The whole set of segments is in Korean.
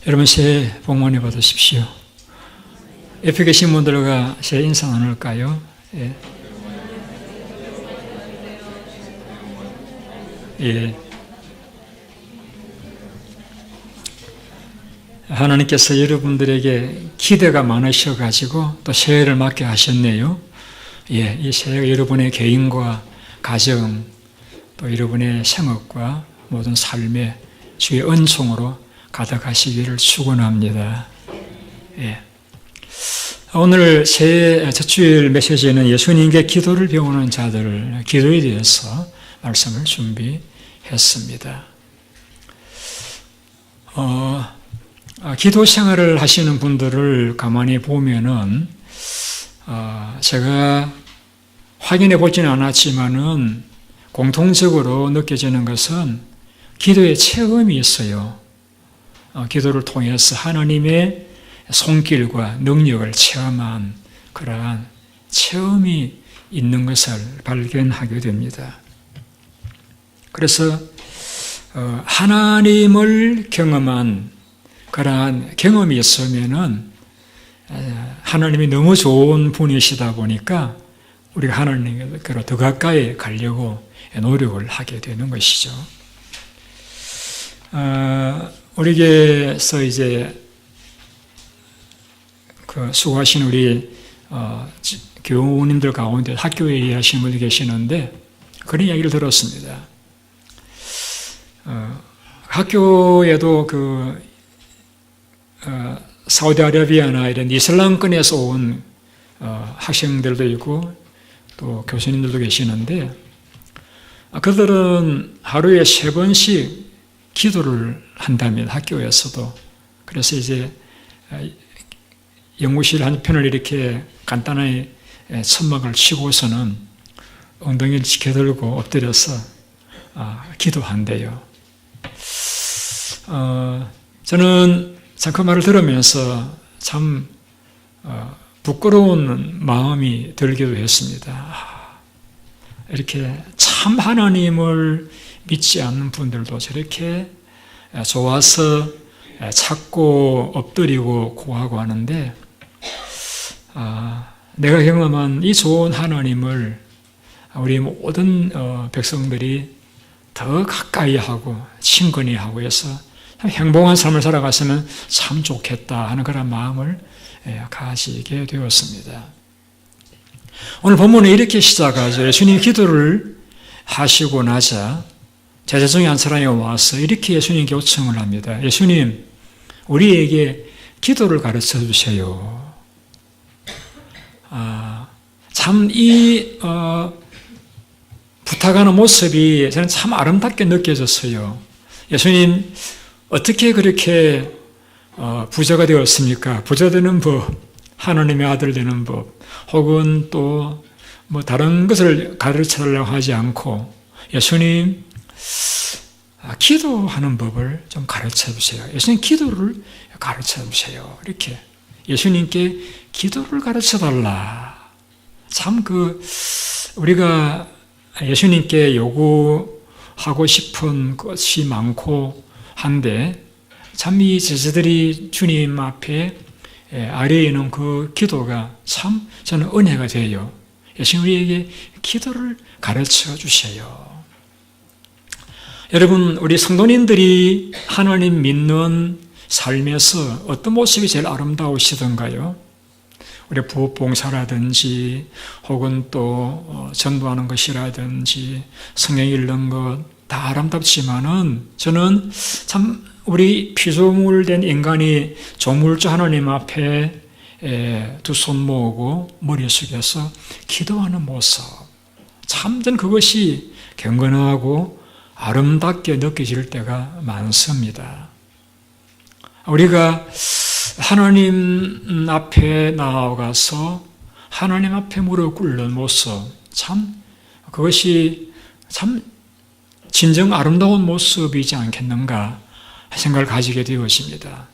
여러분 새해 복 많이 받으십시오. 옆에 계신 분들과 새해 인사 나눌까요? 예. 예. 하나님께서 여러분들에게 기대가 많으셔가지고 또 새해를 맞게 하셨네요. 예, 이 새해가 여러분의 개인과 가정, 또 여러분의 생업과 모든 삶에 주의 은총으로 가득하시기를 축원합니다. 예. 오늘 새해 첫 주일 메시지는 예수님께 기도를 배우는 자들 기도에 대해서 말씀을 준비했습니다. 기도 생활을 하시는 분들을 가만히 보면은 제가 확인해 보지는 않았지만은 공통적으로 느껴지는 것은 기도의 체험이 있어요. 기도를 통해서 하나님의 손길과 능력을 체험한 그러한 체험이 있는 것을 발견하게 됩니다. 그래서 하나님을 경험한 그러한 경험이 있으면은 하나님이 너무 좋은 분이시다 보니까 우리가 하나님께로 더 가까이 가려고 노력을 하게 되는 것이죠. 우리에게서 이제 수고하신 우리 교우님들 가운데 학교에 일하시는 분이 계시는데 그런 이야기를 들었습니다. 학교에도 사우디아라비아나 이런 이슬람권에서 온 학생들도 있고 또 교수님들도 계시는데 그들은 하루에 3번씩 기도를 한답니다. 학교에서도. 그래서 이제 연구실 한 편을 이렇게 간단하게 천막을 치고서는 엉덩이를 지켜들고 엎드려서 기도한대요. 저는 참 그 말을 들으면서 참 부끄러운 마음이 들기도 했습니다. 이렇게 참 하나님을 믿지 않는 분들도 저렇게 좋아서 찾고 엎드리고 구하고 하는데 내가 경험한 이 좋은 하나님을 우리 모든 백성들이 더 가까이 하고 친근히 하고 해서 행복한 삶을 살아갔으면 참 좋겠다 하는 그런 마음을 가지게 되었습니다. 오늘 본문에 이렇게 시작하죠. 예수님 기도를 하시고 나자 제자 중에 한 사람이 와서 이렇게 예수님께 요청을 합니다. 예수님, 우리에게 기도를 가르쳐 주세요. 참 이 부탁하는 모습이 저는 참 아름답게 느껴졌어요. 예수님, 어떻게 그렇게 부자가 되었습니까? 부자 되는 법, 하나님의 아들 되는 법, 혹은 또 뭐 다른 것을 가르쳐 달라고 하지 않고 예수님, 기도하는 법을 좀 가르쳐 주세요. 예수님 기도를 가르쳐 주세요. 이렇게 예수님께 기도를 가르쳐 달라. 참 우리가 예수님께 요구하고 싶은 것이 많고 한데 참 이 제자들이 주님 앞에 아래에 있는 그 기도가 참 저는 은혜가 돼요. 예수님 우리에게 기도를 가르쳐 주세요. 여러분, 우리 성도님들이 하나님 믿는 삶에서 어떤 모습이 제일 아름다우시던가요? 우리 부업봉사라든지 혹은 또 전도하는 것이라든지 성경 읽는 것 다 아름답지만은 저는 참 우리 피조물 된 인간이 조물주 하나님 앞에 두 손 모으고 머리 숙여서 기도하는 모습, 참 전 그것이 경건하고 아름답게 느껴질 때가 많습니다. 우리가 하나님 앞에 나아가서 하나님 앞에 무릎 꿇는 모습, 참 그것이 참 진정 아름다운 모습이지 않겠는가 생각을 가지게 되었습니다.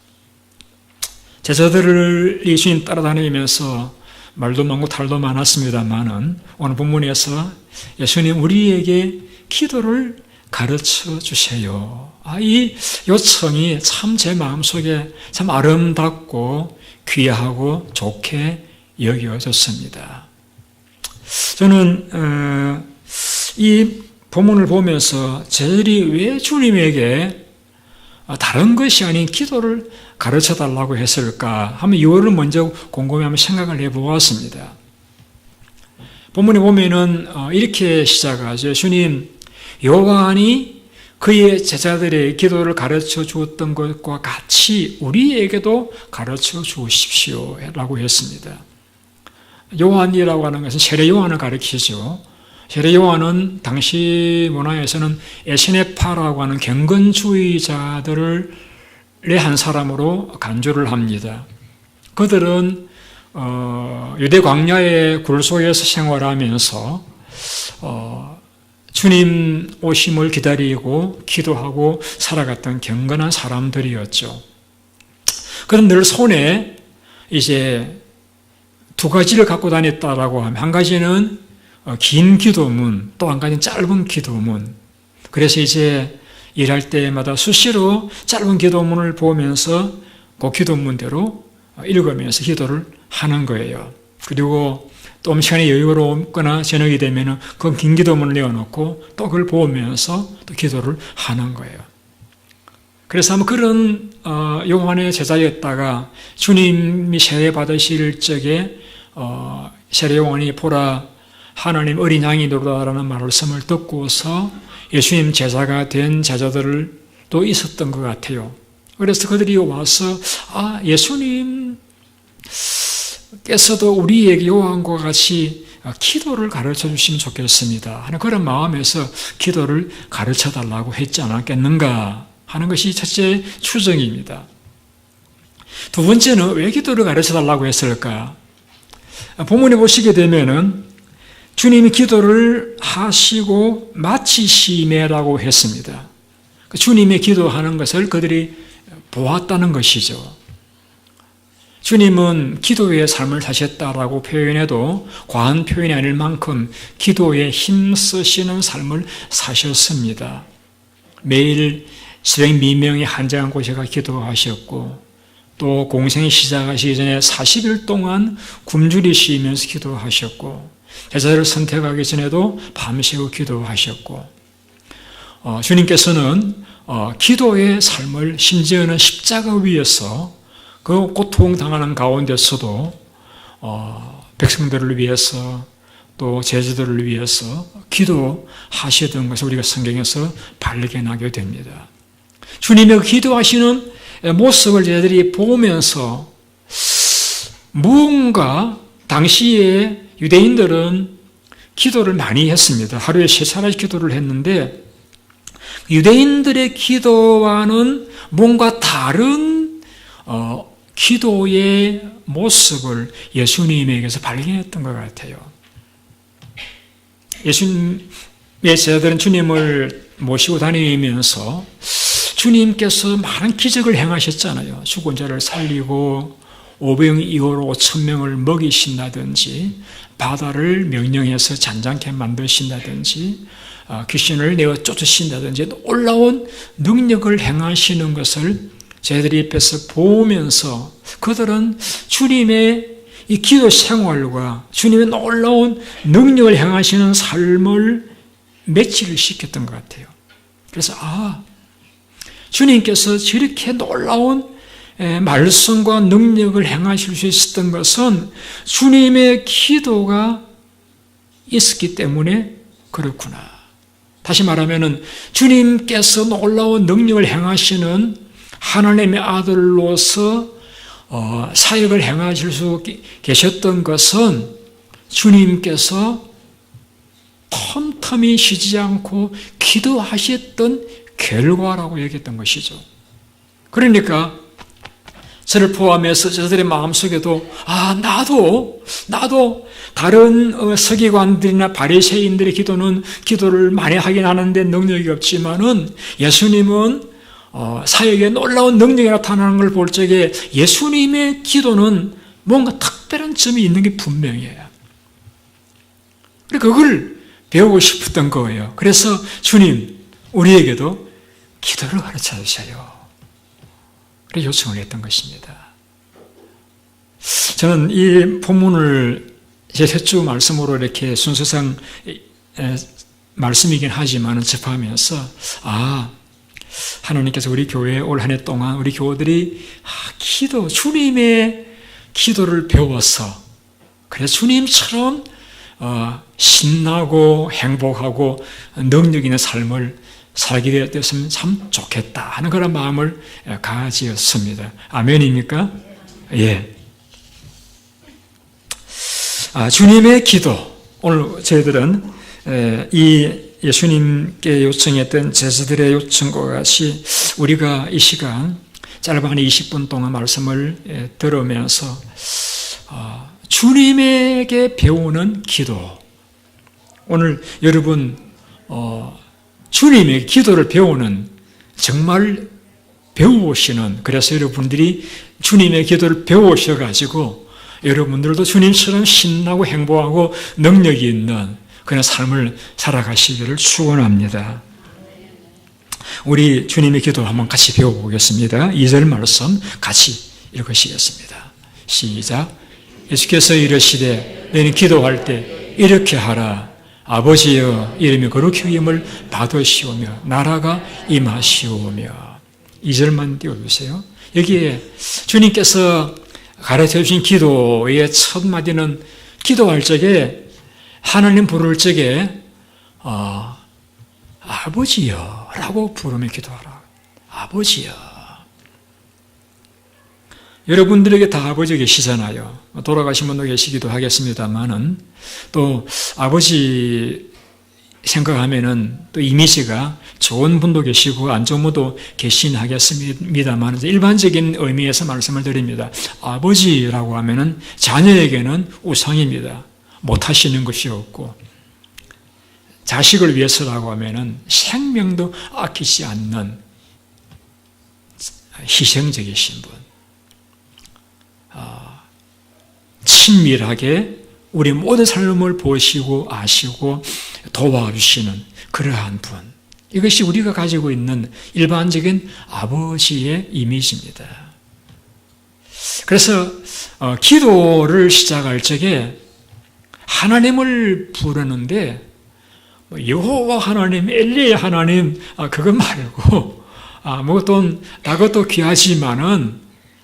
제자들을 예수님 따라다니면서 말도 많고 탈도 많았습니다만은 오늘 본문에서 예수님 우리에게 기도를 가르쳐 주세요. 이 요청이 참 제 마음속에 참 아름답고 귀하고 좋게 여겨졌습니다. 저는 이 본문을 보면서 저들이 왜 주님에게 다른 것이 아닌 기도를 가르쳐달라고 했을까 하면 이유를 먼저 곰곰이 한번 생각을 해보았습니다. 본문에 보면은 이렇게 시작하죠. 주님, 요한이 그의 제자들의 기도를 가르쳐 주었던 것과 같이 우리에게도 가르쳐 주십시오 라고 했습니다. 요한이라고 하는 것은 세례 요한을 가리키죠. 세례 요한은 당시 문화에서는 에세네파라고 하는 경건주의자들의 한 사람으로 간주를 합니다. 그들은 유대 광야의 굴 속에서 생활하면서 주님 오심을 기다리고 기도하고 살아갔던 경건한 사람들이었죠. 그런 늘 손에 이제 두 가지를 갖고 다녔다라고 하면, 한 가지는 긴 기도문, 또 한 가지는 짧은 기도문. 그래서 이제 일할 때마다 수시로 짧은 기도문을 보면서 그 기도문대로 읽으면서 기도를 하는 거예요. 그리고 또 시간이 여유롭거나 저녁이 되면 그 긴 기도문을 내어놓고 또 그걸 보면서 또 기도를 하는 거예요. 그래서 아마 그런 요한의 제자였다가 주님이 세례 받으실 적에 세례 요한이 보라 하나님 어린 양이 노르다라는 말씀을 듣고서 예수님 제자가 된 제자들도 있었던 것 같아요. 그래서 그들이 와서 예수님께서도 우리에게 요한과 같이 기도를 가르쳐 주시면 좋겠습니다 하는 그런 마음에서 기도를 가르쳐 달라고 했지 않았겠는가 하는 것이 첫째 추정입니다. 두 번째는 왜 기도를 가르쳐 달라고 했을까? 본문에 보시게 되면은 주님이 기도를 하시고 마치심에라고 했습니다. 주님의 기도하는 것을 그들이 보았다는 것이죠. 주님은 기도의 삶을 사셨다라고 표현해도 과한 표현이 아닐 만큼 기도에 힘쓰시는 삶을 사셨습니다. 매일 새벽 미명에 한정한 곳에 가 기도하셨고, 또 공생이 시작하시기 전에 40일 동안 굶주리 쉬면서 기도하셨고, 제자를 선택하기 전에도 밤새워 기도하셨고, 주님께서는 기도의 삶을 심지어는 십자가 위에서 그 고통당하는 가운데서도 백성들을 위해서 또 제자들을 위해서 기도하시던 것을 우리가 성경에서 발견하게 됩니다. 주님의 기도하시는 모습을 저희들이 보면서 무언가 당시에 유대인들은 기도를 많이 했습니다. 하루에 3차례 기도를 했는데 유대인들의 기도와는 뭔가 다른 기도의 모습을 예수님에게서 발견했던 것 같아요. 예수님의 제자들은 주님을 모시고 다니면서 주님께서 많은 기적을 행하셨잖아요. 죽은 자를 살리고 500이후로 5,000명을 먹이신다든지, 바다를 명령해서 잔잔케 만드신다든지, 귀신을 내어 쫓으신다든지 놀라운 능력을 행하시는 것을 저희들이 옆에서 보면서 그들은 주님의 이 기도 생활과 주님의 놀라운 능력을 행하시는 삶을 매치를 시켰던 것 같아요. 그래서 주님께서 저렇게 놀라운 말씀과 능력을 행하실 수 있었던 것은 주님의 기도가 있었기 때문에 그렇구나. 다시 말하면 주님께서 놀라운 능력을 행하시는 하나님의 아들로서 사역을 행하실 수 계셨던 것은 주님께서 텀텀이 쉬지 않고 기도하셨던 결과라고 얘기했던 것이죠. 그러니까 저를 포함해서 저들의 마음속에도 나도 다른 서기관들이나 바리새인들의 기도를 많이 하긴 하는데 능력이 없지만은 예수님은 사역에 놀라운 능력이 나타나는 걸 볼 적에 예수님의 기도는 뭔가 특별한 점이 있는 게 분명해요. 그걸 배우고 싶었던 거예요. 그래서 주님, 우리에게도 기도를 가르쳐 주세요. 그렇게 요청을 했던 것입니다. 저는 이 본문을 제 셋 주 말씀으로 이렇게 순서상 말씀이긴 하지만 접하면서 하나님께서 우리 교회 올 한 해 동안 우리 교우들이 주님의 기도를 배워서 그래서 주님처럼 신나고 행복하고 능력 있는 삶을 살게 되었으면 참 좋겠다 하는 그런 마음을 가지었습니다. 아멘입니까? 예. 주님의 기도. 오늘 저희들은 이 예수님께 요청했던 제자들의 요청과 같이 우리가 이 시간 짧은 20분 동안 말씀을 들으면서 주님에게 배우는 기도. 오늘 여러분 주님의 기도를 배우는 정말 배우시는 그래서 여러분들이 주님의 기도를 배우셔가지고 여러분들도 주님처럼 신나고 행복하고 능력이 있는 그런 삶을 살아가시기를 축원합니다. 우리 주님의 기도 한번 같이 배워보겠습니다. 2절 말씀 같이 읽으시겠습니다. 시작. 예수께서 이르시되 너는 기도할 때 이렇게 하라. 아버지여 이름이 거룩히 여김을 받으시오며 나라가 임하시오며. 2절만 띄워주세요. 여기에 주님께서 가르쳐주신 기도의 첫 마디는 기도할 적에 하나님 부를 적에 아버지여 라고 부르며 기도하라. 아버지여. 여러분들에게 다 아버지 계시잖아요. 돌아가신 분도 계시기도 하겠습니다만은 또 아버지 생각하면은 또 이미지가 좋은 분도 계시고 안 좋은 분도 계신 하겠습니다만 일반적인 의미에서 말씀을 드립니다. 아버지라고 하면은 자녀에게는 우상입니다. 못하시는 것이 없고 자식을 위해서라고 하면은 생명도 아끼지 않는 희생적이신 분. 친밀하게 우리 모든 삶을 보시고 아시고 도와주시는 그러한 분. 이것이 우리가 가지고 있는 일반적인 아버지의 이미지입니다. 그래서 기도를 시작할 적에 하나님을 부르는데 여호와 하나님, 엘리 하나님 그것 말고 나것도 귀하지만은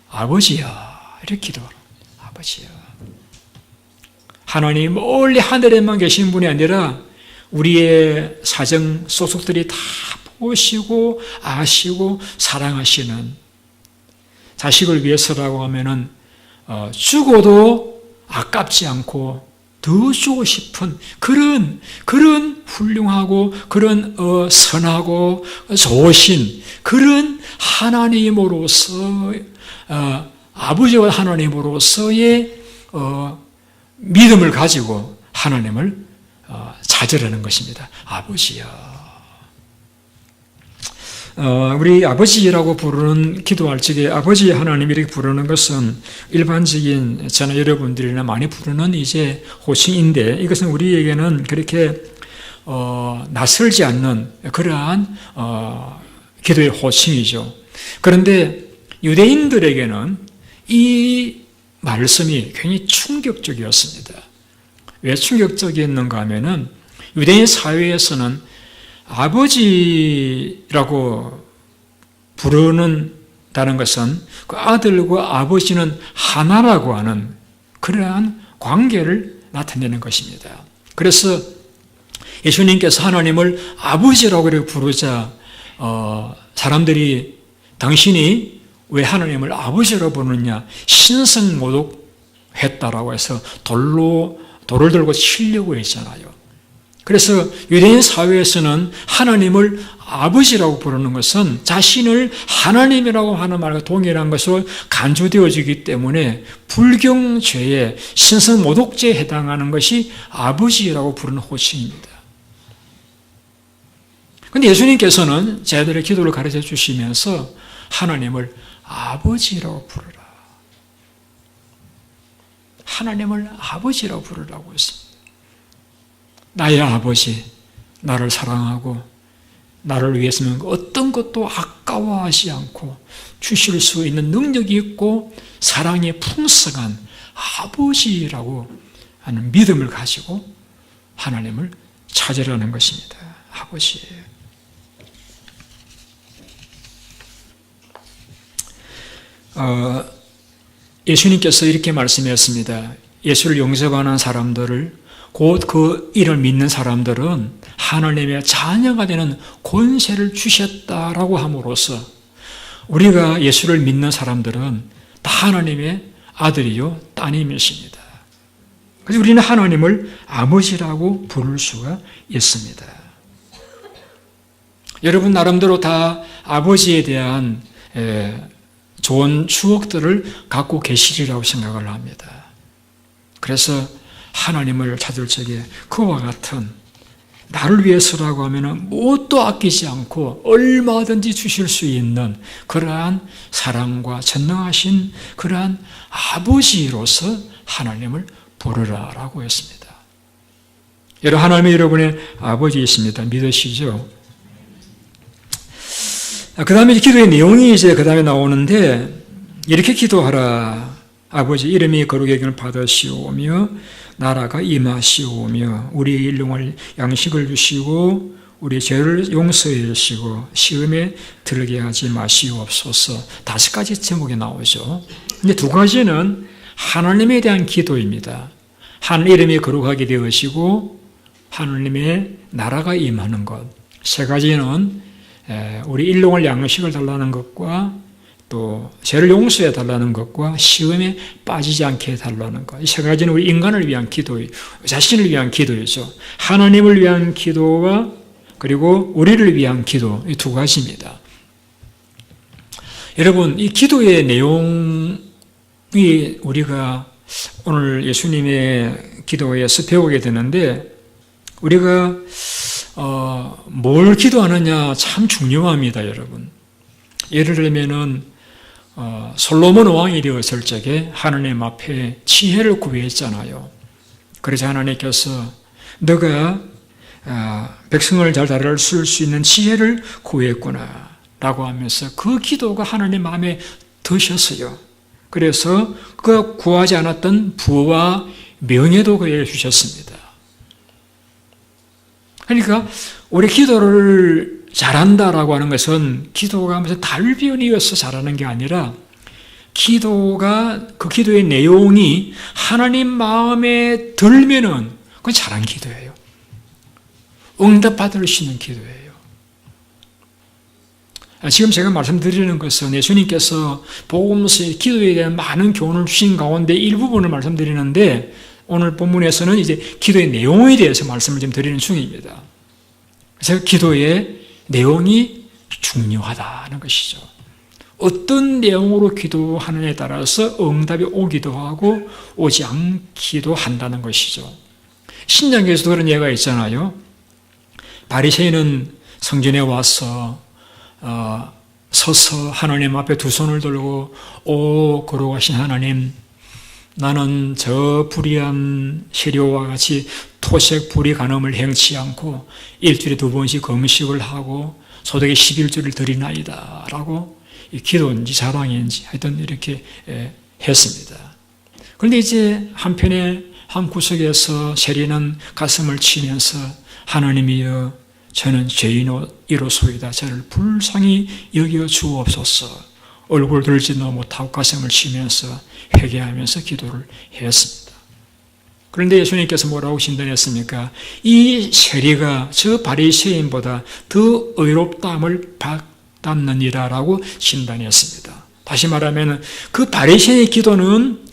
아버지야 이렇게 기도하라. 아버지야. 하나님 멀리 하늘에만 계신 분이 아니라 우리의 사정 소속들이 다 보시고 아시고 사랑하시는 자식을 위해서라고 하면은 죽어도 아깝지 않고 더 주고 싶은 그런 훌륭하고 그런 선하고 좋으신 그런 하나님으로서 아버지와 하나님으로서의 믿음을 가지고 하나님을 찾으라는 것입니다. 아버지여. 우리 아버지라고 부르는 기도할 적에 아버지 하나님 이렇게 부르는 것은 일반적인 저나 여러분들이나 많이 부르는 이제 호칭인데 이것은 우리에게는 그렇게 낯설지 않는 그러한 기도의 호칭이죠. 그런데 유대인들에게는 이 말씀이 굉장히 충격적이었습니다. 왜 충격적이었는가 하면은 유대인 사회에서는 아버지라고 부르는다는 것은 그 아들과 아버지는 하나라고 하는 그러한 관계를 나타내는 것입니다. 그래서 예수님께서 하나님을 아버지라고 부르자 사람들이 당신이 왜 하나님을 아버지라고 부르느냐 신성모독했다라고 해서 돌을 들고 치려고 했잖아요. 그래서 유대인 사회에서는 하나님을 아버지라고 부르는 것은 자신을 하나님이라고 하는 말과 동일한 것으로 간주되어지기 때문에 불경죄의 신성모독죄에 해당하는 것이 아버지라고 부르는 호칭입니다. 그런데 예수님께서는 제자들의 기도를 가르쳐 주시면서 하나님을 아버지라고 부르라. 하나님을 아버지라고 부르라고 했습니다. 나의 아버지, 나를 사랑하고 나를 위해서는 어떤 것도 아까워하지 않고 주실 수 있는 능력이 있고 사랑이 풍성한 아버지라고 하는 믿음을 가지고 하나님을 찾으라는 것입니다. 아버지예요. 예수님께서 이렇게 말씀하셨습니다. 예수를 영접하는 사람들을, 곧 그 이를 믿는 사람들은 하나님의 자녀가 되는 권세를 주셨다라고 함으로써 우리가 예수를 믿는 사람들은 다 하나님의 아들이요 따님이십니다. 그래서 우리는 하나님을 아버지라고 부를 수가 있습니다. 여러분 나름대로 다 아버지에 대한 좋은 추억들을 갖고 계시리라고 생각을 합니다. 그래서 하나님을 찾을 적에 그와 같은 나를 위해서라고 하면 무엇도 아끼지 않고 얼마든지 주실 수 있는 그러한 사랑과 전능하신 그러한 아버지로서 하나님을 부르라라고 했습니다. 여러분 하나님이 여러분의 아버지이십니다. 믿으시죠? 그 다음에 기도의 내용이 이제 그 다음에 나오는데 이렇게 기도하라. 아버지 이름이 거룩히 여김을 받으시오며 나라가 임하시오며 우리의 일용할 양식을 주시고 우리 죄를 용서해 주시고 시험에 들게 하지 마시옵소서. 5가지 제목이 나오죠. 근데 2가지는 하나님에 대한 기도입니다. 하나님 이름이 거룩하게 되으시고 하나님의 나라가 임하는 것. 3가지는 우리 일용할 양식을 달라는 것과 또 죄를 용서해 달라는 것과 시험에 빠지지 않게 해달라는 것. 이 3가지는 우리 인간을 위한 기도, 자신을 위한 기도이죠. 하나님을 위한 기도와 그리고 우리를 위한 기도, 이 2가지입니다. 여러분, 이 기도의 내용이 우리가 오늘 예수님의 기도에서 배우게 되는데 우리가 뭘 기도하느냐 참 중요합니다, 여러분. 예를 들면은 솔로몬 왕이 되었을 적에 하나님 앞에 지혜를 구했잖아요. 그래서 하나님께서 너가 백성을 잘 다룰 수 있는 지혜를 구했구나 라고 하면서 그 기도가 하나님 마음에 드셨어요. 그래서 그가 구하지 않았던 부와 명예도 그에게 주셨습니다. 그러니까 우리 기도를 잘한다라고 하는 것은 기도가 무슨 달변이어서 잘하는 게 아니라 기도가 그 기도의 내용이 하나님 마음에 들면은 그건 잘한 기도예요. 응답받을 수 있는 기도예요. 지금 제가 말씀드리는 것은 예수님께서 복음서의 기도에 대한 많은 교훈을 주신 가운데 일부분을 말씀드리는데 오늘 본문에서는 이제 기도의 내용에 대해서 말씀을 좀 드리는 중입니다. 그래서 기도의 내용이 중요하다는 것이죠. 어떤 내용으로 기도하느냐에 따라서 응답이 오기도 하고 오지 않기도 한다는 것이죠. 신약에서도 그런 예가 있잖아요. 바리새인은 성전에 와서 서서 하나님 앞에 2 손을 들고 오 거룩하신 하나님, 나는 저 불의한 세리와 같이 토색 불의 간음을 행치 않고 일주일에 2번씩 금식을 하고 소득의 11조를 드리나이다 라고 기도인지 자랑인지 하여튼 이렇게 했습니다. 그런데 이제 한편에 한 구석에서 세리는 가슴을 치면서 하나님이여 저는 죄인이로소이다. 저를 불쌍히 여겨 주옵소서. 얼굴 들지도 못하고 가슴을 치면서 회개하면서 기도를 했습니다. 그런데 예수님께서 뭐라고 진단했습니까? 이 세리가 저 바리새인보다 더 의롭다함을 받았느니라라고 진단했습니다. 다시 말하면 그 바리새인의 기도는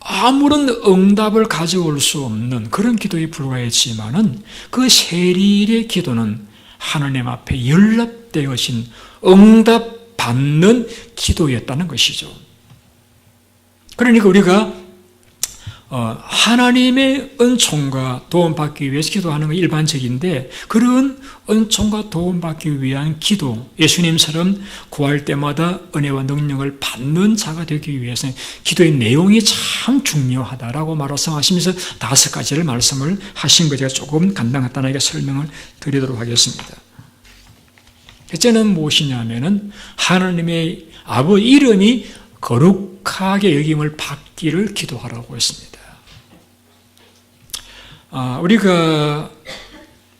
아무런 응답을 가져올 수 없는 그런 기도에 불과했지만은 그 세리의 기도는 하나님 앞에 연락되어진 응답받는 기도였다는 것이죠. 그러니까 우리가 하나님의 은총과 도움받기 위해서 기도하는 건 일반적인데 그런 은총과 도움받기 위한 기도, 예수님처럼 구할 때마다 은혜와 능력을 받는 자가 되기 위해서는 기도의 내용이 참 중요하다라고 말씀하시면서 5가지를 말씀을 하신 거 제가 조금 간단하게 설명을 드리도록 하겠습니다. 첫째는 무엇이냐면은 하나님의 아버지 이름이 거룩하게 여김을 받기를 기도하라고 했습니다. 우리가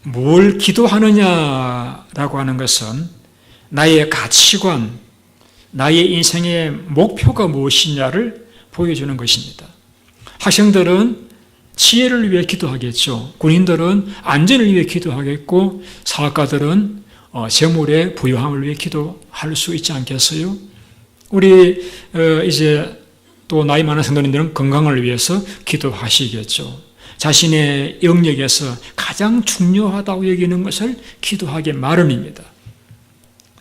뭘 기도하느냐라고 하는 것은 나의 가치관, 나의 인생의 목표가 무엇이냐를 보여주는 것입니다. 학생들은 지혜를 위해 기도하겠죠. 군인들은 안전을 위해 기도하겠고, 사업가들은 재물의 부유함을 위해 기도할 수 있지 않겠어요? 우리 이제 또 나이 많은 성도님들은 건강을 위해서 기도하시겠죠. 자신의 영역에서 가장 중요하다고 여기는 것을 기도하기 마련입니다.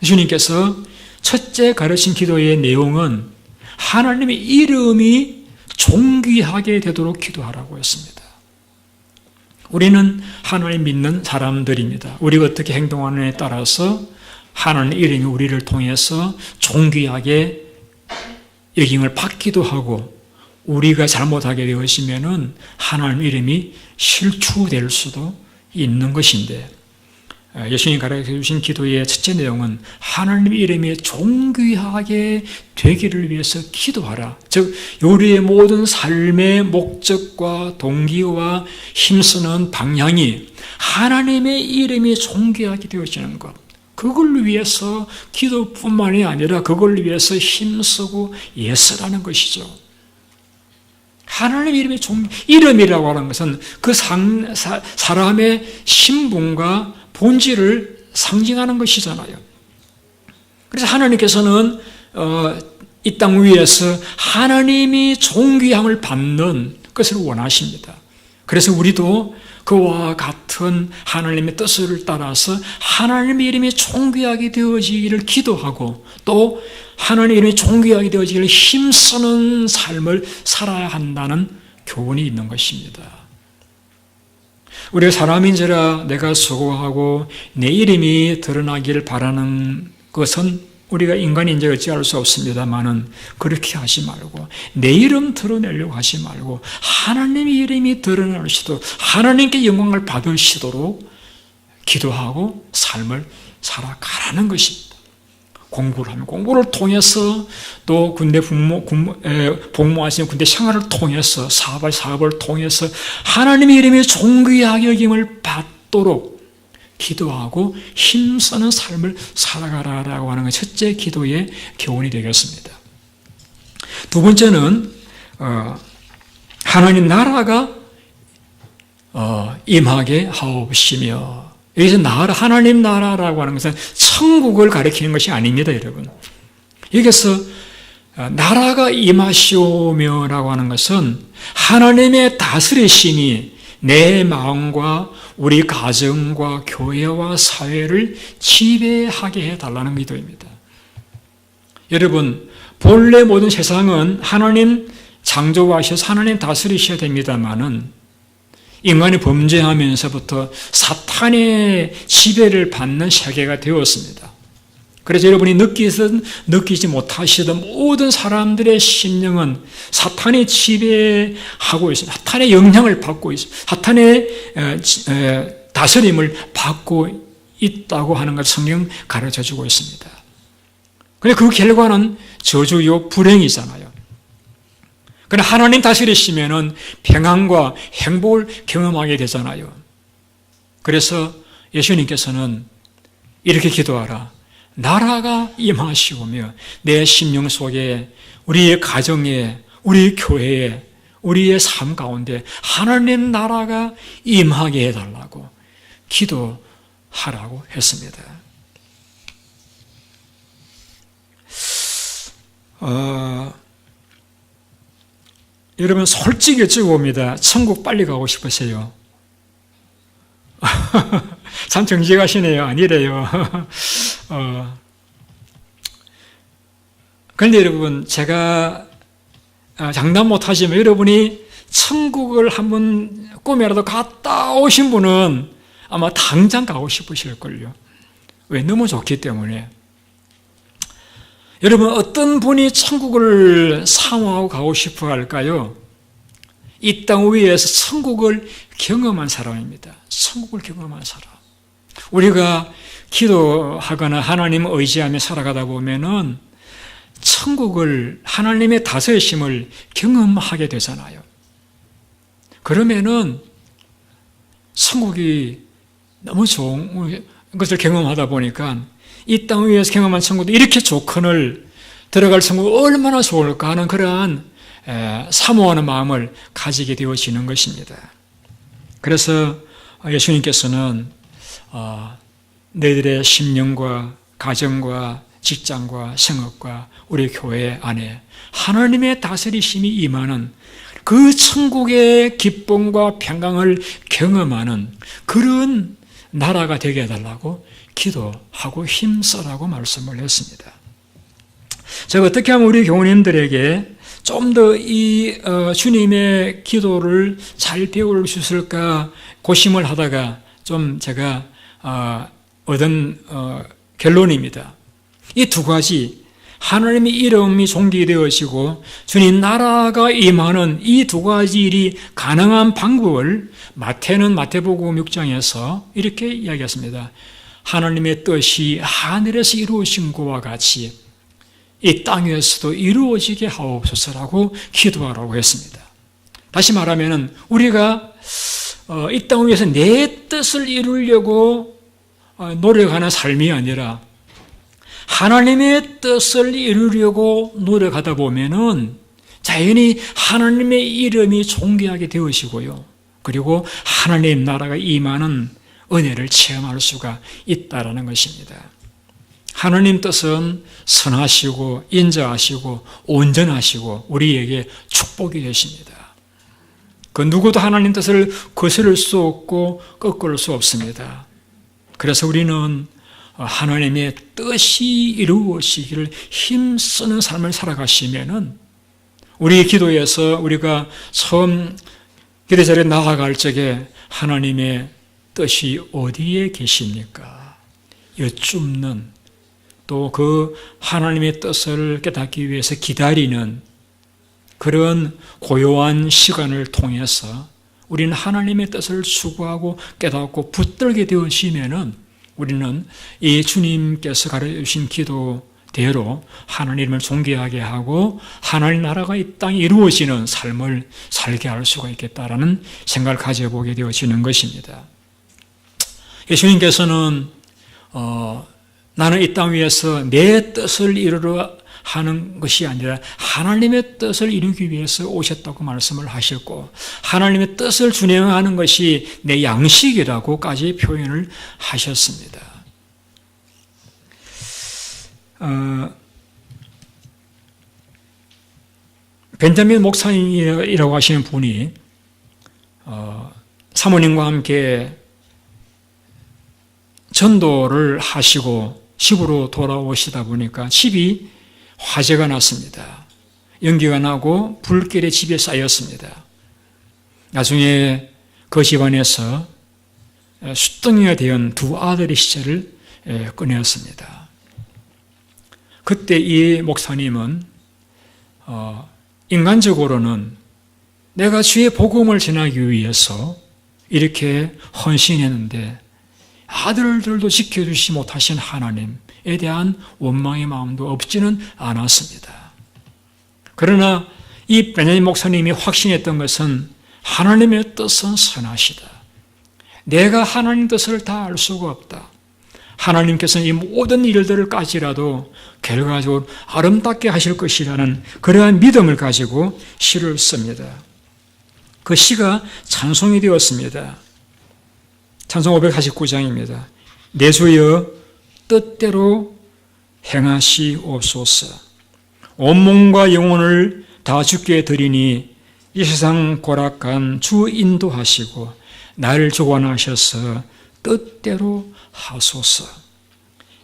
주님께서 첫째 가르친 기도의 내용은 하나님의 이름이 존귀하게 되도록 기도하라고 했습니다. 우리는 하나님 믿는 사람들입니다. 우리가 어떻게 행동하느냐에 따라서 하나님의 이름이 우리를 통해서 존귀하게 여김을 받기도 하고, 우리가 잘못하게 되어지면은 하나님 이름이 실추될 수도 있는 것인데, 예수님이 가르쳐 주신 기도의 첫째 내용은 하나님 이름이 존귀하게 되기를 위해서 기도하라. 즉 우리의 모든 삶의 목적과 동기와 힘쓰는 방향이 하나님의 이름이 존귀하게 되어지는 것, 그걸 위해서 기도뿐만이 아니라 그걸 위해서 힘쓰고 애쓰라는 것이죠. 하나님의 이름이 이름이라고 하는 것은 그 사람의 신분과 본질을 상징하는 것이잖아요. 그래서 하나님께서는 이 땅 위에서 하나님이 존귀함을 받는 것을 원하십니다. 그래서 우리도 그와 같은 하나님의 뜻을 따라서 하나님의 이름이 존귀하게 되어지기를 기도하고, 또 하나님의 이름이 존귀하게 되어지기를 힘쓰는 삶을 살아야 한다는 교훈이 있는 것입니다. 우리가 사람인지라 내가 수고하고 내 이름이 드러나기를 바라는 것은 우리가 인간인지 어찌할 수 없습니다만은, 그렇게 하지 말고 내 이름 드러내려고 하지 말고 하나님의 이름이 드러나시도록, 하나님께 영광을 받으시도록 기도하고 삶을 살아가라는 것입니다. 공부를 하면 공부를 통해서, 또 군대 복무하시는 군대 생활을 통해서, 사업을 통해서 하나님의 이름이 존귀하게 여김을 받도록 기도하고 힘쓰는 삶을 살아가라라고 하는 것, 첫째 기도의 교훈이 되겠습니다. 두 번째는 하나님 나라가 임하게 하옵시며, 여기서 하나님 나라라고 하는 것은 천국을 가리키는 것이 아닙니다, 여러분. 여기서 나라가 임하시오며라고 하는 것은 하나님의 다스리심이 내 마음과 우리 가정과 교회와 사회를 지배하게 해달라는 기도입니다. 여러분, 본래 모든 세상은 하나님 창조하셔서 하나님 다스리셔야 됩니다만은, 인간이 범죄하면서부터 사탄의 지배를 받는 세계가 되었습니다. 그래서 여러분이 느끼지 못하시던 모든 사람들의 심령은 사탄의 지배하고 있습니다. 사탄의 영향을 받고 있습니다. 사탄의 다스림을 받고 있다고 하는 걸 성경 가르쳐주고 있습니다. 그런데 그 결과는 저주요 불행이잖아요. 그러나 하나님 다스리시면은 평안과 행복을 경험하게 되잖아요. 그래서 예수님께서는 이렇게 기도하라. 나라가 임하시오며 내 심령 속에, 우리의 가정에, 우리 교회에, 우리의 삶 가운데 하나님 나라가 임하게 해달라고 기도하라고 했습니다. 여러분, 솔직히 여쭤봅니다. 천국 빨리 가고 싶으세요? 참 정직하시네요. 아니래요. 그런데 여러분, 제가 장담 못하지만 여러분이 천국을 한번 꿈에라도 갔다 오신 분은 아마 당장 가고 싶으실걸요. 왜? 너무 좋기 때문에. 여러분, 어떤 분이 천국을 사모하고 가고 싶어 할까요? 이 땅 위에서 천국을 경험한 사람입니다. 천국을 경험한 사람. 우리가 기도하거나 하나님 의지하며 살아가다 보면은 천국을, 하나님의 다스리심을 경험하게 되잖아요. 그러면은 천국이 너무 좋은 것을 경험하다 보니까 이 땅 위에서 경험한 천국도 이렇게 좋거늘 들어갈 천국 얼마나 좋을까 하는 그러한 사모하는 마음을 가지게 되어지는 것입니다. 그래서 예수님께서는 너희들의 심령과 가정과 직장과 생업과 우리 교회 안에 하나님의 다스리심이 임하는 그 천국의 기쁨과 평강을 경험하는 그런 나라가 되게 해달라고 기도하고 힘써라고 말씀을 했습니다. 제가 어떻게 하면 우리 교우님들에게 좀 더 이 주님의 기도를 잘 배울 수 있을까 고심을 하다가 좀 제가 얻은 결론입니다. 이 두 가지, 하나님의 이름이 존귀되어지고 주님 나라가 임하는 이 두 가지 일이 가능한 방법을 마태는 마태복음 6장에서 이렇게 이야기했습니다. 하나님의 뜻이 하늘에서 이루어진 것과 같이 이 땅에서도 이루어지게 하옵소서라고 기도하라고 했습니다. 다시 말하면 우리가 이 땅 위에서 내 뜻을 이루려고 노력하는 삶이 아니라 하나님의 뜻을 이루려고 노력하다 보면은 자연히 하나님의 이름이 존귀하게 되어지고요. 그리고 하나님 나라가 임하는 은혜를 체험할 수가 있다라는 것입니다. 하나님 뜻은 선하시고 인자하시고 온전하시고 우리에게 축복이 되십니다. 그 누구도 하나님 뜻을 거스를 수 없고 꺾을 수 없습니다. 그래서 우리는 하나님의 뜻이 이루어지기를 힘쓰는 삶을 살아가시면은 우리 기도에서 우리가 처음 기도 자리에 나아갈 적에 하나님의 뜻이 어디에 계십니까? 여쭙는 또 그 하나님의 뜻을 깨닫기 위해서 기다리는 그런 고요한 시간을 통해서 우리는 하나님의 뜻을 추구하고 깨닫고 붙들게 되어지면은 우리는 이 주님께서 가르쳐주신 기도대로 하나님을 존귀하게 하고 하나님 나라가 이 땅에 이루어지는 삶을 살게 할 수가 있겠다라는 생각을 가져보게 되어지는 것입니다. 예수님께서는 나는 이 땅 위에서 내 뜻을 이루려 하는 것이 아니라 하나님의 뜻을 이루기 위해서 오셨다고 말씀을 하셨고 하나님의 뜻을 준행하는 것이 내 양식이라고까지 표현을 하셨습니다. 벤자민 목사님이라고 하시는 분이 사모님과 함께 전도를 하시고 집으로 돌아오시다 보니까 집이 화재가 났습니다. 연기가 나고 불길이 집에 쌓였습니다. 나중에 그 집안에서 숫덩이가 된 두 아들의 시체를 꺼내었습니다. 그때 이 목사님은 인간적으로는 내가 주의 복음을 전하기 위해서 이렇게 헌신했는데 아들들도 지켜주시 못하신 하나님에 대한 원망의 마음도 없지는 않았습니다. 그러나 이 베냐민 목사님이 확신했던 것은 하나님의 뜻은 선하시다. 내가 하나님 뜻을 다 알 수가 없다. 하나님께서는 이 모든 일들을까지라도 결과적으로 아름답게 하실 것이라는 그러한 믿음을 가지고 시를 씁니다. 그 시가 찬송이 되었습니다. 찬송 549장입니다. 내 주여 뜻대로 행하시옵소서. 온몸과 영혼을 다 주께 드리니 이 세상 고락한 주 인도하시고 나를 주관하셔서 뜻대로 하소서.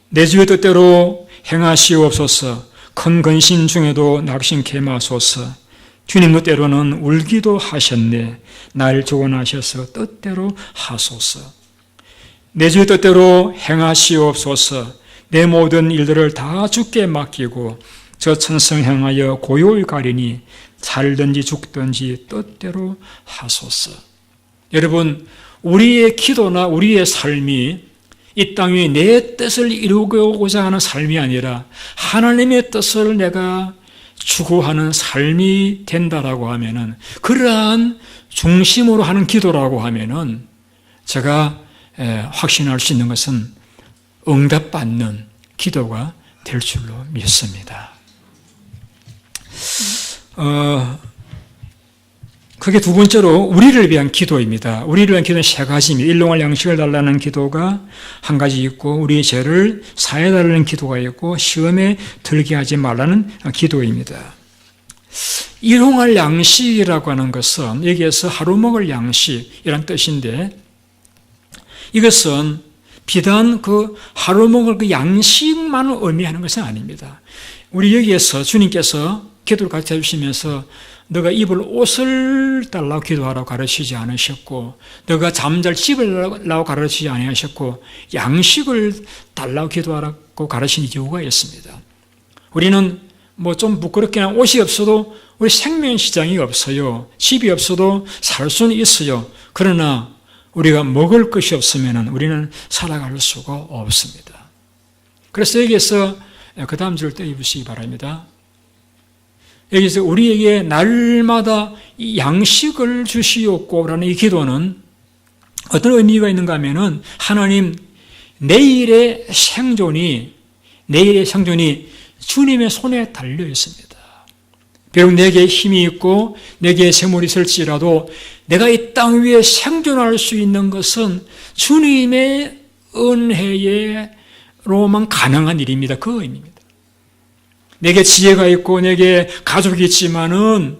내 주의 뜻대로 행하시옵소서. 큰 근심 중에도 낙심케 마소서. 주님 뜻대로는 울기도 하셨네. 날 주관하셔서 뜻대로 하소서. 내 주의 뜻대로 행하시옵소서. 내 모든 일들을 다 주께 맡기고 저 천성 향하여 고요히 가리니 살든지 죽든지 뜻대로 하소서. 여러분, 우리의 기도나 우리의 삶이 이 땅 위에 내 뜻을 이루고자 하는 삶이 아니라 하나님의 뜻을 내가 추구하는 삶이 된다라고 하면은, 그러한 중심으로 하는 기도라고 하면은 제가 확신할 수 있는 것은 응답받는 기도가 될 줄로 믿습니다. 그게 두 번째로 우리를 위한 기도입니다. 우리를 위한 기도는 세 가지입니다. 일용할 양식을 달라는 기도가 한 가지 있고, 우리의 죄를 사해달라는 기도가 있고, 시험에 들게 하지 말라는 기도입니다. 일용할 양식이라고 하는 것은 여기에서 하루 먹을 양식이란 뜻인데, 이것은 비단 그 하루 먹을 그 양식만 의미하는 것은 아닙니다. 우리 여기에서 주님께서 기도를 가르쳐 주시면서 너가 입을 옷을 달라고 기도하라고 가르치지 않으셨고, 너가 잠잘 집을 달라고 가르치지 않으셨고, 양식을 달라고 기도하라고 가르친 이유가 있습니다. 우리는 뭐 좀 부끄럽긴 한 옷이 없어도 우리 생명시장이 없어요. 집이 없어도 살 수는 있어요. 그러나 우리가 먹을 것이 없으면 우리는 살아갈 수가 없습니다. 그래서 여기에서 그 다음 줄을 떼입으시기 바랍니다. 여기서 우리에게 날마다 이 양식을 주시옵고라는 이 기도는 어떤 의미가 있는가 하면은, 하나님, 내일의 생존이 주님의 손에 달려 있습니다. 비록 내게 힘이 있고 내게 재물이 있을지라도 내가 이 땅 위에 생존할 수 있는 것은 주님의 은혜로만 가능한 일입니다. 그 의미입니다. 내게 지혜가 있고 내게 가족이 있지만은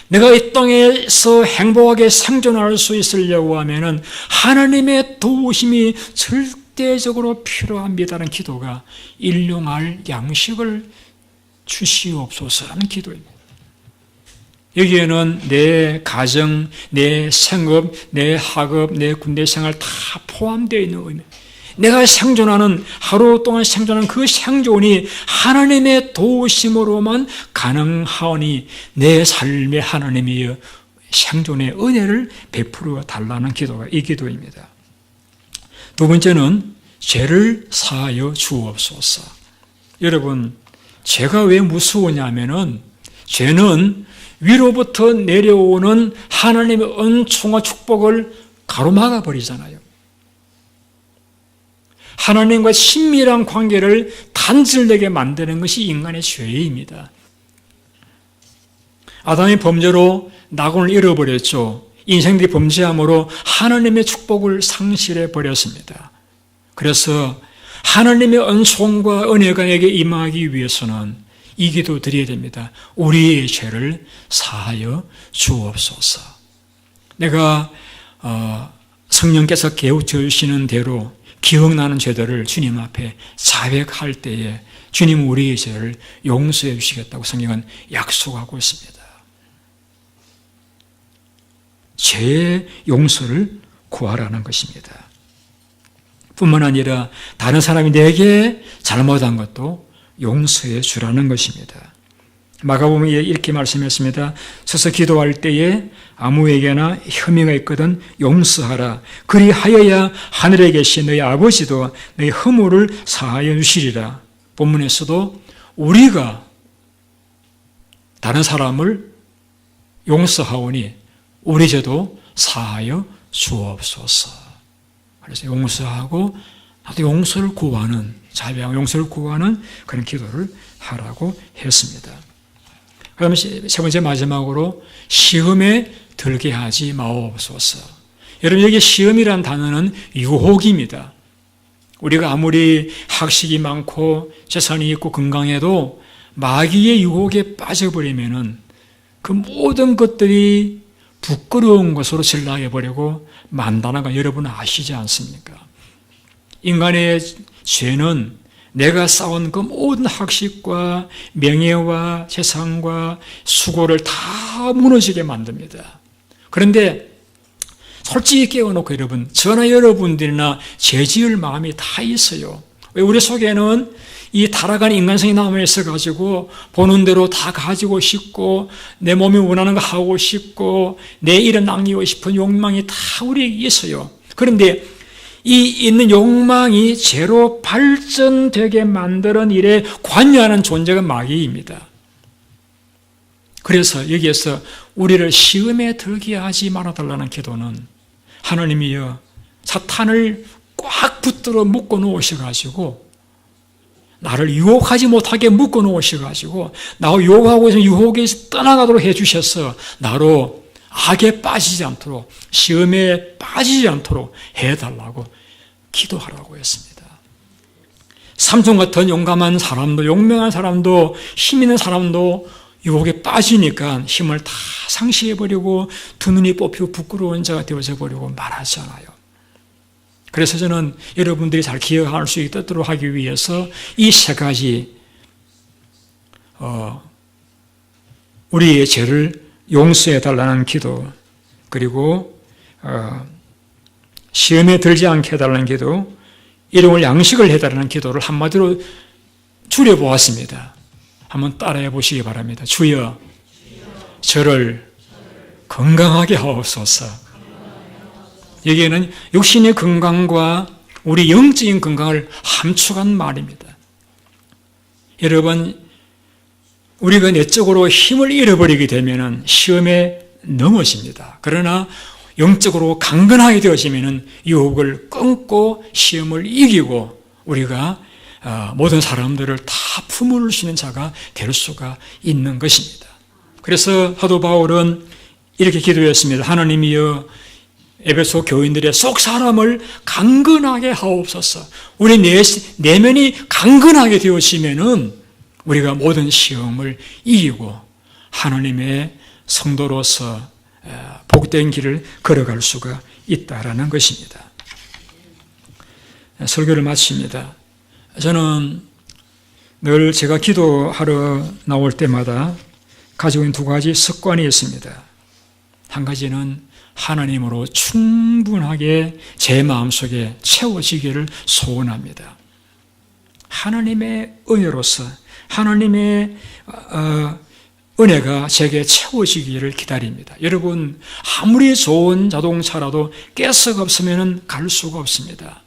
내가 이 땅에서 행복하게 생존할 수 있으려고 하면은 하나님의 도우심이 절대적으로 필요합니다라는 기도가 일용할 양식을 주시옵소서라는 기도입니다. 여기에는 내 가정, 내 생업, 내 학업, 내 군대 생활 다 포함되어 있는 의미입니다. 내가 생존하는, 하루 동안 생존하는 그 생존이 하나님의 도우심으로만 가능하오니 내 삶에 하나님이 생존의 은혜를 베풀어 달라는 기도가 이 기도입니다. 두 번째는 죄를 사하여 주옵소서. 여러분, 죄가 왜 무서우냐면은 죄는 위로부터 내려오는 하나님의 은총과 축복을 가로막아 버리잖아요. 하나님과 친밀한 관계를 단절되게 만드는 것이 인간의 죄입니다. 아담의 범죄로 낙원을 잃어버렸죠. 인생들이 범죄함으로 하나님의 축복을 상실해 버렸습니다. 그래서 하나님의 은총과 은혜가 내게 임하기 위해서는 이 기도 드려야 됩니다. 우리의 죄를 사하여 주옵소서. 내가 성령께서 깨우쳐 주시는 대로 기억나는 죄들을 주님 앞에 자백할 때에 주님은 우리의 죄를 용서해 주시겠다고 성경은 약속하고 있습니다. 죄의 용서를 구하라는 것입니다. 뿐만 아니라 다른 사람이 내게 잘못한 것도 용서해 주라는 것입니다. 마가복음에 이렇게 말씀했습니다. 서서 기도할 때에 아무에게나 혐의가 있거든 용서하라. 그리하여야 하늘에 계신 너희 아버지도 너희 허물을 사하여 주시리라. 본문에서도 우리가 다른 사람을 용서하오니 우리 죄도 사하여 주옵소서. 그래서 용서하고 나도 용서를 구하는, 자비하고 용서를 구하는 그런 기도를 하라고 했습니다. 그다음에 세 번째 마지막으로 시험에 들게 하지 마옵소서. 여러분, 여기 시험이란 단어는 유혹입니다. 우리가 아무리 학식이 많고 재산이 있고 건강해도 마귀의 유혹에 빠져버리면은 그 모든 것들이 부끄러운 것으로 전락해버리고 만다는 거 여러분 아시지 않습니까? 인간의 죄는 내가 쌓은 그 모든 학식과 명예와 재산과 수고를 다 무너지게 만듭니다. 그런데 솔직히 깨워놓고 여러분, 저나 여러분들이나 죄 지을 마음이 다 있어요. 왜? 우리 속에는 이 타락한 인간성이 남아 있어가지고 보는 대로 다 가지고 싶고 내 몸이 원하는 거 하고 싶고 내 일을 남기고 싶은 욕망이 다 우리에게 있어요. 그런데 이 있는 욕망이 죄로 발전되게 만드는 일에 관여하는 존재가 마귀입니다. 그래서 여기에서 우리를 시험에 들게 하지 말아달라는 기도는 하나님이여 사탄을 꽉 붙들어 묶어 놓으셔가지고 나를 유혹하지 못하게 묶어 놓으셔가지고 나를 유혹하고 있으면 유혹에서 떠나가도록 해주셔서 나로 악에 빠지지 않도록 시험에 빠지지 않도록 해달라고 기도하라고 했습니다. 삼손 같은 용감한 사람도 용맹한 사람도 힘 있는 사람도 유혹에 빠지니까 힘을 다 상실해버리고 두 눈이 뽑히고 부끄러운 자가 되어져 버리고 말하잖아요. 그래서 저는 여러분들이 잘 기억할 수 있도록 하기 위해서 이 세 가지 우리의 죄를 용서해달라는 기도, 그리고 시험에 들지 않게 해달라는 기도, 일용할 양식을 해달라는 기도를 한마디로 줄여보았습니다. 한번 따라해 보시기 바랍니다. 주여, 저를 건강하게 하옵소서. 여기에는 육신의 건강과 우리 영적인 건강을 함축한 말입니다. 여러분, 우리가 내적으로 힘을 잃어버리게 되면 시험에 넘어집니다. 그러나 영적으로 강건하게 되어지면 유혹을 끊고 시험을 이기고 우리가 모든 사람들을 다 품을 수 있는 자가 될 수가 있는 것입니다. 그래서 사도 바울은 이렇게 기도했습니다. 하나님이여 에베소 교인들의 속 사람을 강건하게 하옵소서. 우리 내면이 강건하게 되어지면은 우리가 모든 시험을 이기고 하나님의 성도로서 복된 길을 걸어갈 수가 있다라는 것입니다. 설교를 마칩니다. 저는 늘 제가 기도하러 나올 때마다 가지고 있는 두 가지 습관이 있습니다. 한 가지는 하나님으로 충분하게 제 마음속에 채워지기를 소원합니다. 하나님의 은혜로서 하나님의 은혜가 제게 채워지기를 기다립니다. 여러분, 아무리 좋은 자동차라도 가스가 없으면 갈 수가 없습니다.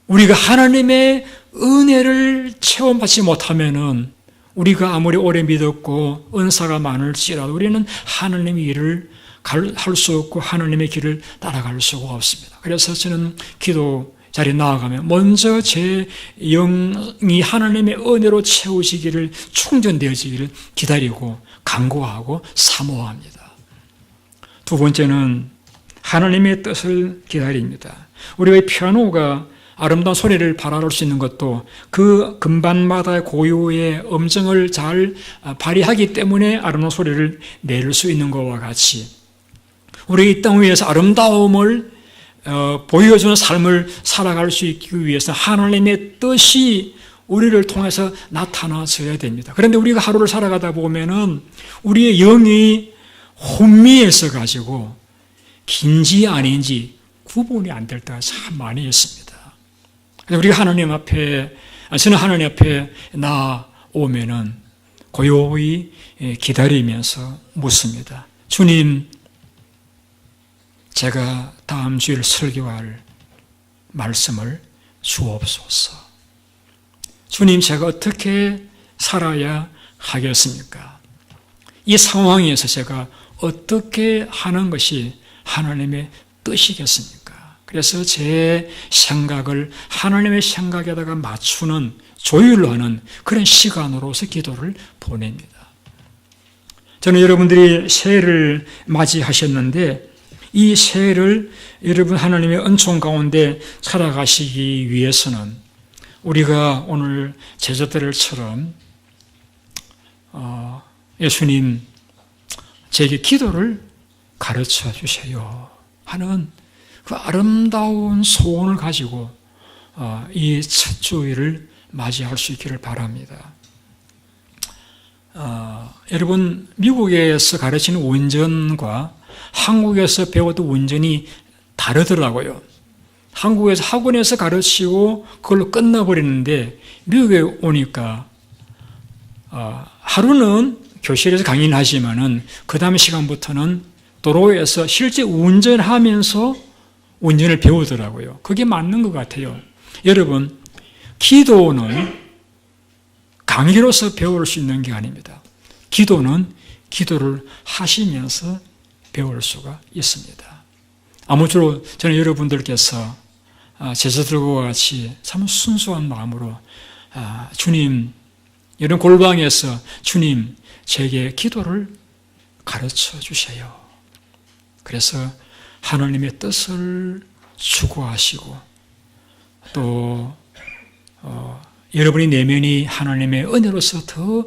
우리가 하나님의 은혜를 체험받지 못하면은 우리가 아무리 오래 믿었고 은사가 많을지라도 우리는 하나님의 일을 할 수 없고 하나님의 길을 따라갈 수가 없습니다. 그래서 저는 기도 자리에 나아가면 먼저 제 영이 하나님의 은혜로 채우시기를 충전되어지기를 기다리고 간구하고 사모합니다. 두 번째는 하나님의 뜻을 기다립니다. 우리가 피아노가 아름다운 소리를 발휘할 수 있는 것도 그 금반마다 고유의 음정을 잘 발휘하기 때문에 아름다운 소리를 낼 수 있는 것과 같이 우리 이 땅 위에서 아름다움을 보여주는 삶을 살아갈 수 있기 위해서 하나님의 뜻이 우리를 통해서 나타나져야 됩니다. 그런데 우리가 하루를 살아가다 보면은 우리의 영이 혼미해서 가지고 긴지 아닌지 구분이 안 될 때가 참 많이 있습니다. 우리가 하나님 앞에, 저는 하나님 앞에 나오면은 고요히 기다리면서 묻습니다. 주님, 제가 다음 주일 설교할 말씀을 주옵소서. 주님, 제가 어떻게 살아야 하겠습니까? 이 상황에서 제가 어떻게 하는 것이 하나님의 뜻이겠습니까? 그래서 제 생각을 하나님의 생각에다가 맞추는, 조율로 하는 그런 시간으로서 기도를 보냅니다. 저는 여러분들이 새해를 맞이하셨는데 이 새해를 여러분 하나님의 은총 가운데 살아가시기 위해서는 우리가 오늘 제자들처럼 예수님 제게 기도를 가르쳐 주세요 하는 그 아름다운 소원을 가지고 이 첫 주일을 맞이할 수 있기를 바랍니다. 여러분, 미국에서 가르치는 원전과 한국에서 배웠던 원전이 다르더라고요. 한국에서 학원에서 가르치고 그걸로 끝나버리는데 미국에 오니까 하루는 교실에서 강의를 하지만은 그 다음 시간부터는 도로에서 실제 운전하면서 운전을 배우더라고요. 그게 맞는 것 같아요. 여러분, 기도는 강의로서 배울 수 있는 게 아닙니다. 기도는 기도를 하시면서 배울 수가 있습니다. 아무쪼록 저는 여러분들께서 제자들과 같이 참 순수한 마음으로 주님, 이런 골방에서 주님, 제게 기도를 가르쳐 주세요. 그래서 하나님의 뜻을 추구하시고 또 여러분의 내면이 하나님의 은혜로서 더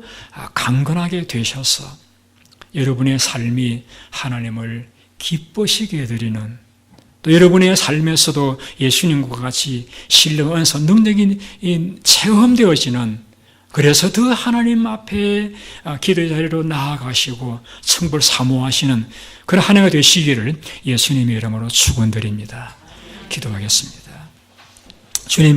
강건하게 되셔서 여러분의 삶이 하나님을 기쁘시게 해드리는, 또 여러분의 삶에서도 예수님과 같이 신령, 은사, 능력이 체험되어지는, 그래서 더 하나님 앞에 기도의 자리로 나아가시고 천국을 사모하시는 그런 한 해가 되시기를 예수님의 이름으로 축원드립니다. 기도하겠습니다. 주님,